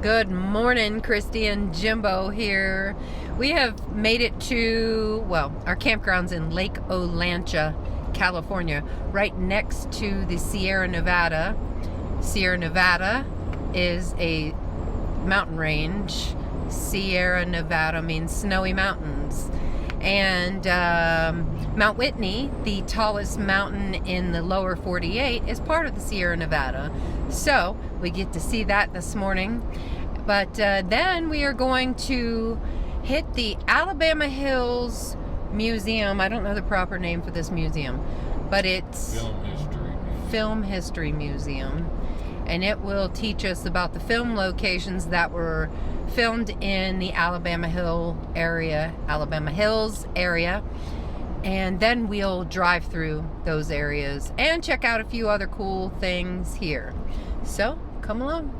Good morning, Christy and Jimbo here. We have made it to, well, our campground's in Lake Olancha, California, right next to the Sierra Nevada. Sierra Nevada is a mountain range. Sierra Nevada means snowy mountains. And Mount Whitney, the tallest mountain in the lower 48, is part of the Sierra Nevada. So we get to see that this morning. But then we are going to hit the Alabama Hills Museum. I don't know the proper name for this museum, but it's Film History Museum. And it will teach us about the film locations that were filmed in the Alabama Hills area. And then we'll drive through those areas and check out a few other cool things here. So, come along.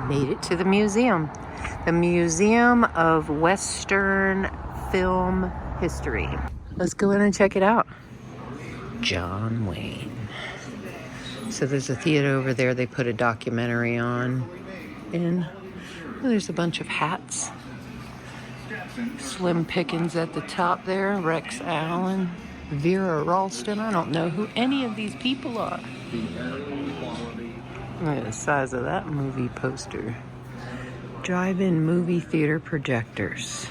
Made it to the museum. The Museum of Western Film History. Let's go in and check it out. John Wayne. So there's a theater over there they put a documentary on. And there's a bunch of hats. Slim Pickens at the top there. Rex Allen. Vera Ralston. I don't know who any of these people are. Look at the size of that movie poster. Drive-in movie theater projectors.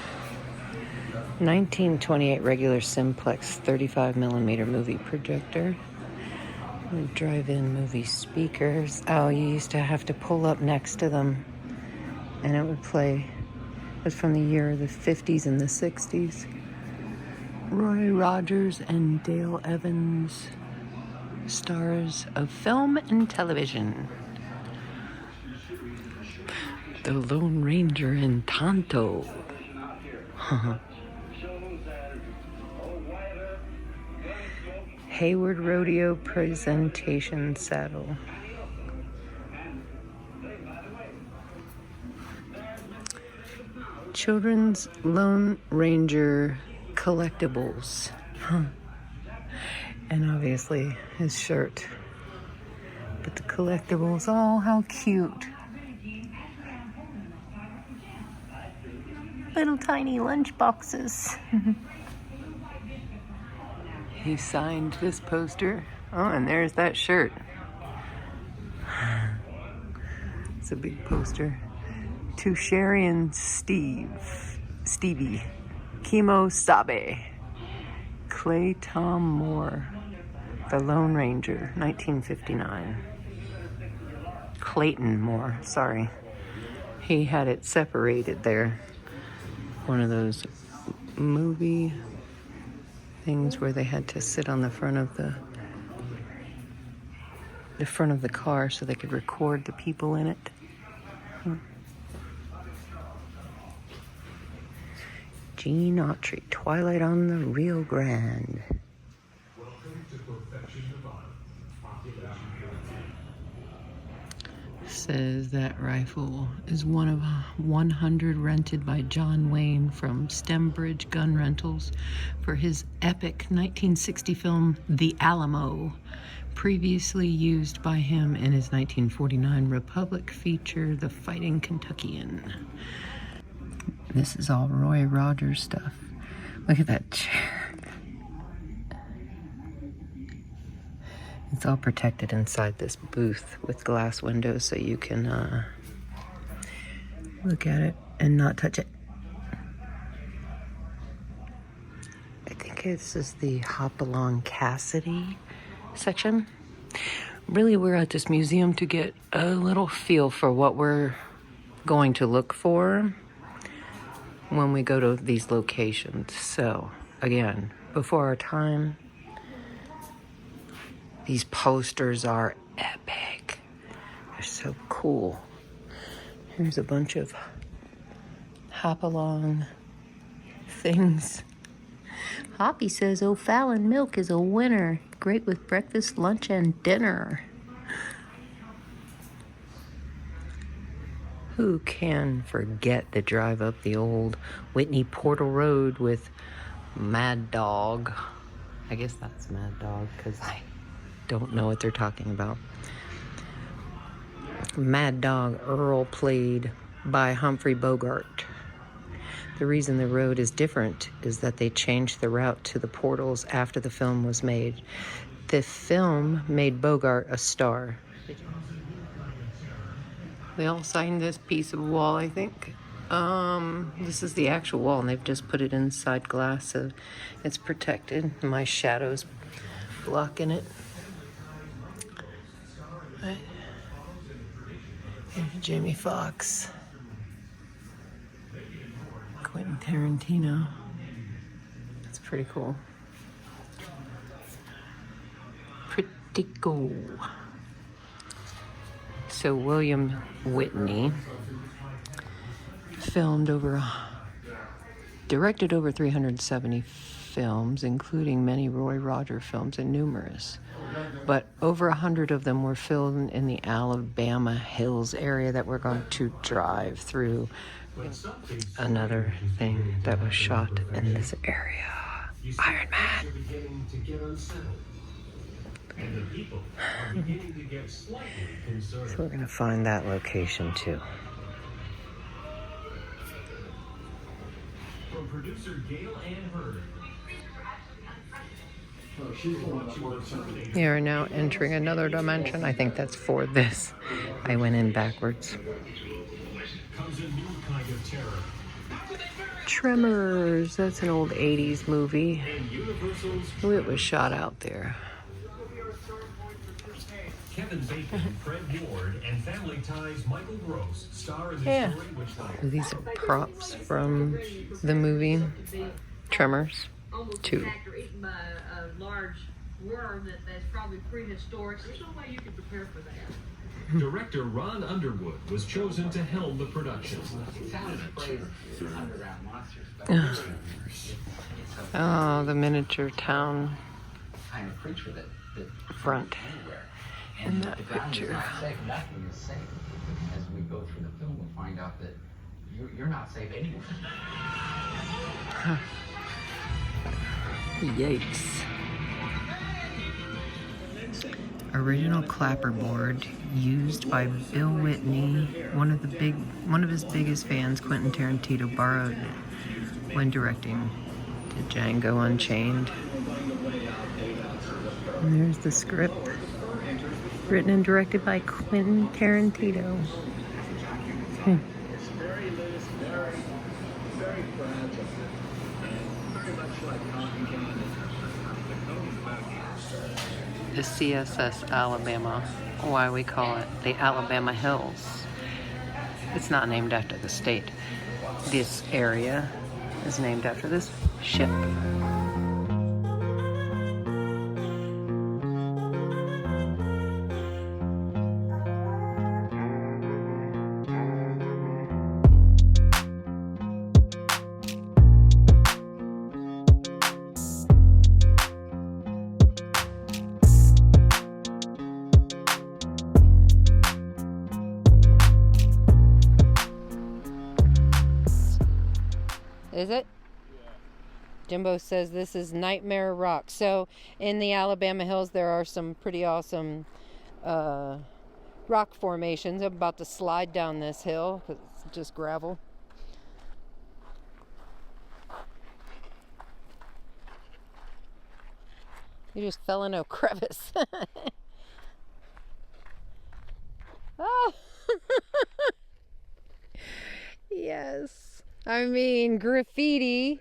1928 regular simplex 35mm movie projector. Drive-in movie speakers. Oh, you used to have to pull up next to them and it would play. It was from the year of the 50s and the 60s. Roy Rogers and Dale Evans, stars of film and television. The Lone Ranger and Tonto. Hayward Rodeo Presentation Saddle. Children's Lone Ranger collectibles. And obviously his shirt. But the collectibles, oh, how cute. Little tiny lunch boxes. He signed this poster. Oh, and there's that shirt. It's a big poster. To Sherry and Stevie. Kimo Sabe. Clay Tom Moore. The Lone Ranger, 1959. Clayton Moore, sorry. He had it separated there. One of those movie things where they had to sit on the front of the car so they could record the people in it. Gene Autry, Twilight on the Rio Grande. Says that rifle is one of 100 rented by John Wayne from Stembridge Gun Rentals for his epic 1960 film The Alamo, previously used by him in his 1949 Republic feature The Fighting Kentuckian. This is all Roy Rogers stuff. Look at that chair. It's all protected inside this booth with glass windows so you can look at it and not touch it. I think this is the Hopalong Cassidy section. Really, we're at this museum to get a little feel for what we're going to look for when we go to these locations. So, again, before our time, these posters are epic. They're so cool. Here's a bunch of hop-along things. Hoppy says O'Fallon milk is a winner. Great with breakfast, lunch, and dinner. Who can forget the drive up the old Whitney Portal Road with Mad Dog? I guess that's Mad Dog because I don't know what they're talking about. Mad Dog Earl played by Humphrey Bogart. The reason the road is different is that they changed the route to the portals after the film was made. The film made Bogart a star. They all signed this piece of wall, I think. This is the actual wall, and they've just put it inside glass, so it's protected. My shadow's blocking it. Right. Here's Jamie Foxx. Quentin Tarantino. That's pretty cool. Pretty cool. So William Whitney directed over 370 films, including many Roy Rogers films and numerous. But over 100 of them were filmed in the Alabama Hills area that we're going to drive through. Another thing that was shot in this area. Iron Man. So we're going to find that location too. From producer Gail Ann Hurd. You are now entering another dimension. I think that's for this. I went in backwards. Comes a new kind of terror. Tremors. That's an old 80s movie. Oh, it was shot out there. Kevin Bacon, Fred Ward, and Family Ties Michael Gross star in the story which These are props from the movie Tremors 2. By a large worm that's probably prehistoric. There's no way you can prepare for that. Director Ron Underwood was chosen to helm the production. Oh, the miniature town front in that picture. Nothing is safe. As we go through the film, we find out that you're not safe anywhere. Yikes. Original clapperboard used by Bill Whitney, one of his biggest fans. Quentin Tarantino borrowed it when directing to Django Unchained. And there's the script, written and directed by Quentin Tarantino. Very loose, very fragile, and very much like cotton candy. The CSS Alabama, why we call it the Alabama Hills. It's not named after the state. This area is named after this ship. Is it? Yeah. Jimbo says this is Nightmare Rock. So in the Alabama Hills there are some pretty awesome rock formations. I'm about to slide down this hill because it's just gravel. You just fell in a crevice. Oh. Yes. I mean, graffiti.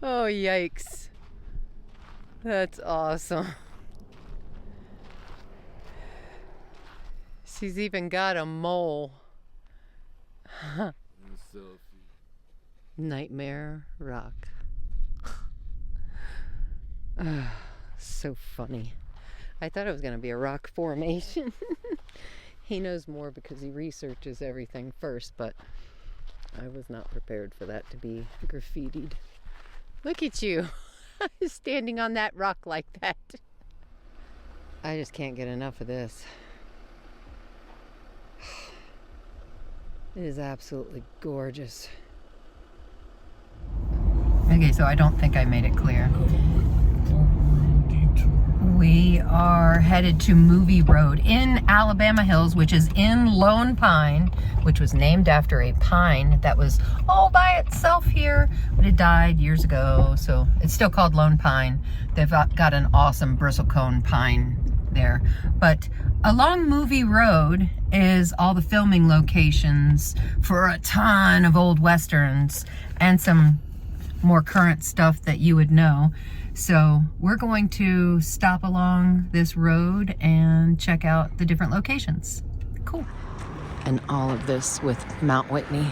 Oh, yikes. That's awesome. She's even got a mole. Nightmare Rock. So funny. I thought it was going to be a rock formation. He knows more because he researches everything first, but I was not prepared for that to be graffitied. Look at you, standing on that rock like that. I just can't get enough of this. It is absolutely gorgeous. Okay, so I don't think I made it clear. We are headed to Movie Road in Alabama Hills, which is in Lone Pine, which was named after a pine that was all by itself here, but it died years ago, so it's still called Lone Pine. They've got an awesome bristlecone pine there. But along Movie Road is all the filming locations for a ton of old westerns and some more current stuff that you would know. So we're going to stop along this road and check out the different locations. Cool. And all of this with Mount Whitney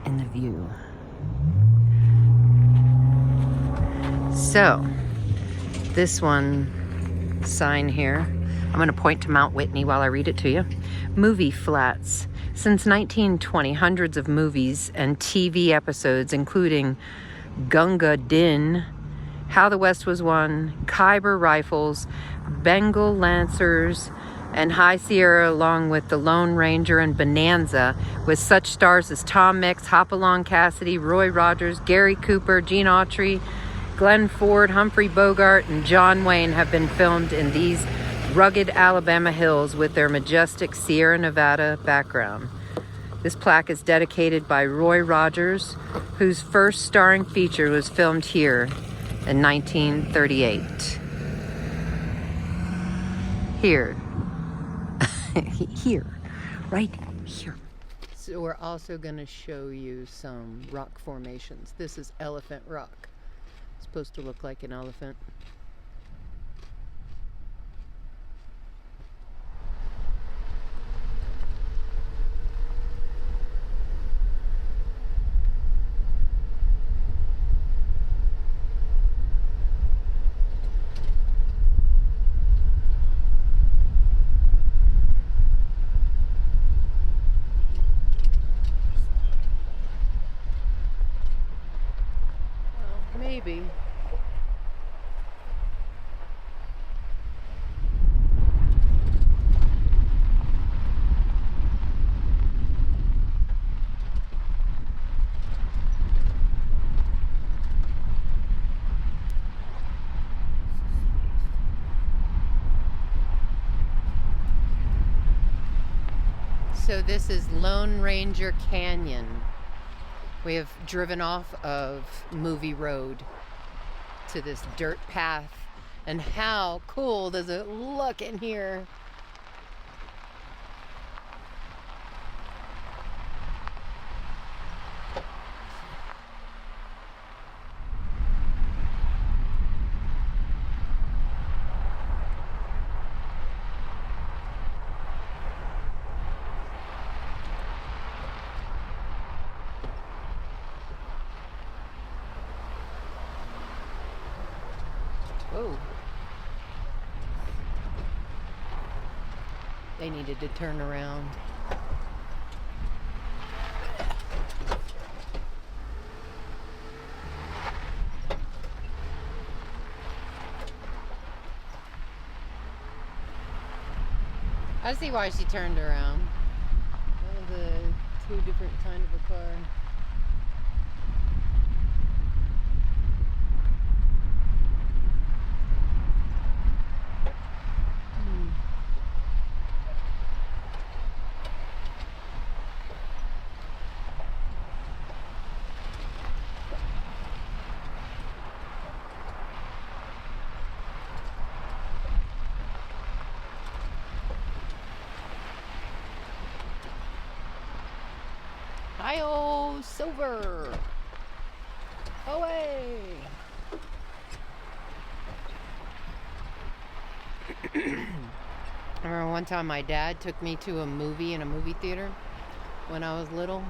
in the view. So this one sign here, I'm going to point to Mount Whitney while I read it to you. Movie flats. Since 1920, hundreds of movies and TV episodes, including Gunga Din, How the West Was Won, Khyber Rifles, Bengal Lancers, and High Sierra, along with The Lone Ranger and Bonanza, with such stars as Tom Mix, Hopalong Cassidy, Roy Rogers, Gary Cooper, Gene Autry, Glenn Ford, Humphrey Bogart, and John Wayne, have been filmed in these rugged Alabama hills with their majestic Sierra Nevada background. This plaque is dedicated by Roy Rogers, whose first starring feature was filmed here in 1938. Here. Here. Right here. So we're also going to show you some rock formations. This is Elephant Rock. It's supposed to look like an elephant. Maybe. So this is Lone Ranger Canyon. We have driven off of Movie Road to this dirt path. And how cool does it look in here? Oh. They needed to turn around. I see why she turned around. One of the two different kind of a car. Hi-oh, silver! Away! I remember one time my dad took me to a movie in a movie theater when I was little.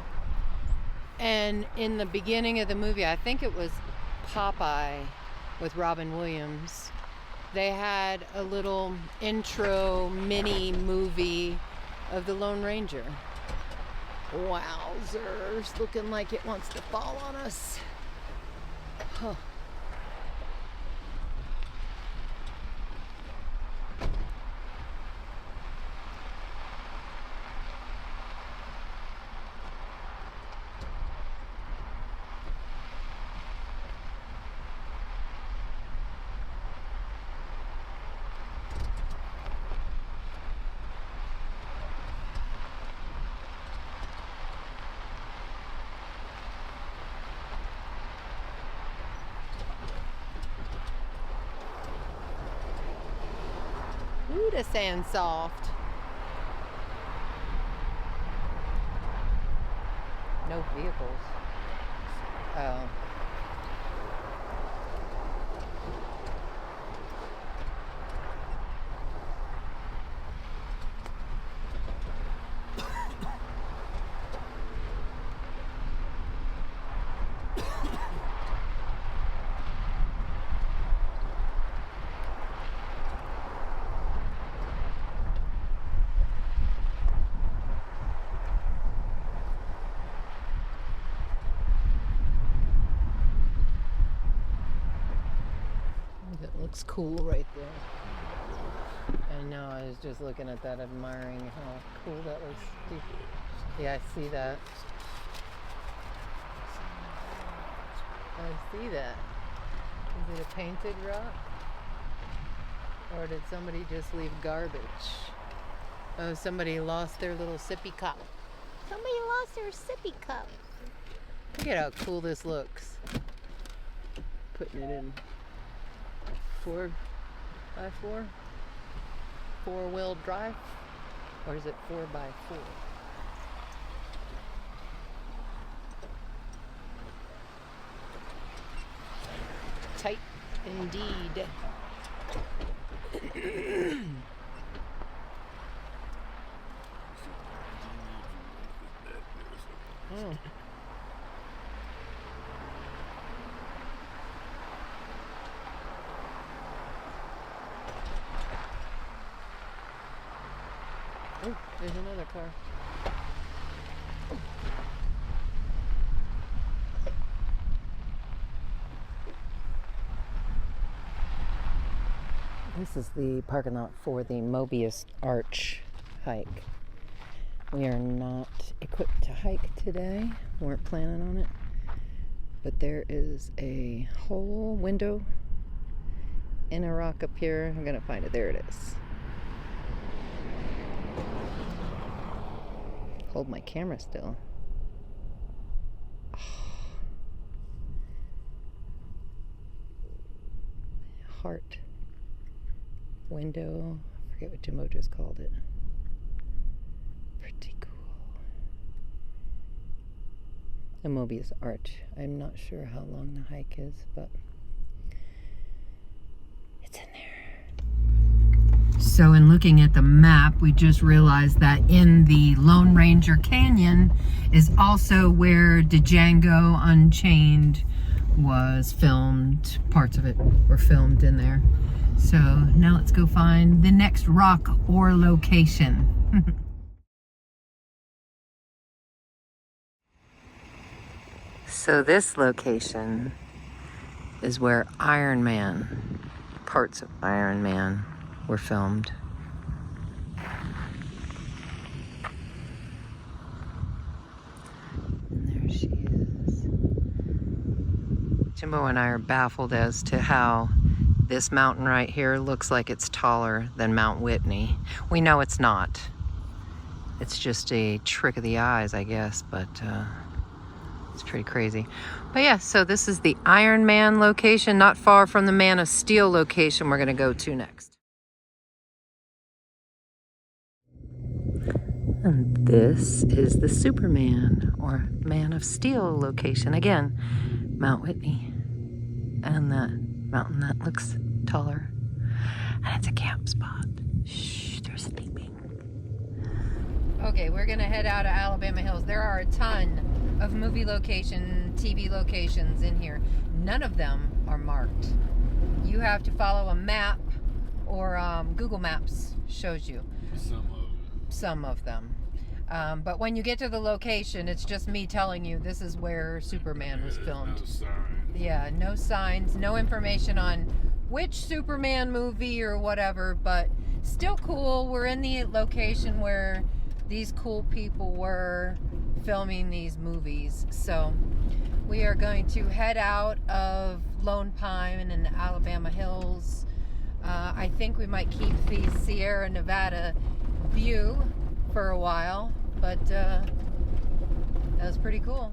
And in the beginning of the movie, I think it was Popeye with Robin Williams, they had a little intro mini movie of the Lone Ranger. Wowzers, looking like it wants to fall on us. Huh. Bermuda sand soft. No vehicles. Oh. It looks cool right there. I know, I was just looking at that, admiring how cool that looks. Yeah, I see that. I see that. Is it a painted rock? Or did somebody just leave garbage? Oh, somebody lost their little sippy cup. Somebody lost their sippy cup. Look at how cool this looks. Putting it in 4x4? 4-wheel drive? Or is it 4x4? Tight indeed. Oh. Oh, there's another car. This is the parking lot for the Mobius Arch hike. We are not equipped to hike today. Weren't planning on it. But there is a whole window in a rock up here. I'm gonna find it. There it is. Hold my camera still. Oh. Heart window. I forget what Jimbo just called it. Pretty cool. The Mobius Arch. I'm not sure how long the hike is, but it's in there. So in looking at the map, we just realized that in the Lone Ranger Canyon is also where Django Unchained was filmed. Parts of it were filmed in there. So now let's go find the next rock or location. So this location is where Iron Man, parts of Iron Man were filmed. And there she is. Jimbo and I are baffled as to how this mountain right here looks like it's taller than Mount Whitney. We know it's not. It's just a trick of the eyes, I guess, but it's pretty crazy. But yeah, so this is the Iron Man location, not far from the Man of Steel location we're gonna go to next. And this is the Superman or Man of Steel location. Again, Mount Whitney. And that mountain that looks taller. And it's a camp spot. Shh, they're sleeping. Okay, we're gonna head out of Alabama Hills. There are a ton of movie location, TV locations in here. None of them are marked. You have to follow a map or Google Maps shows you. Some of them. But when you get to the location, it's just me telling you this is where Superman was filmed. No signs. Yeah, no signs, no information on which Superman movie or whatever, but still cool. We're in the location where these cool people were filming these movies. So we are going to head out of Lone Pine and Alabama Hills. I think we might keep the Sierra Nevada view for a while, but that was pretty cool.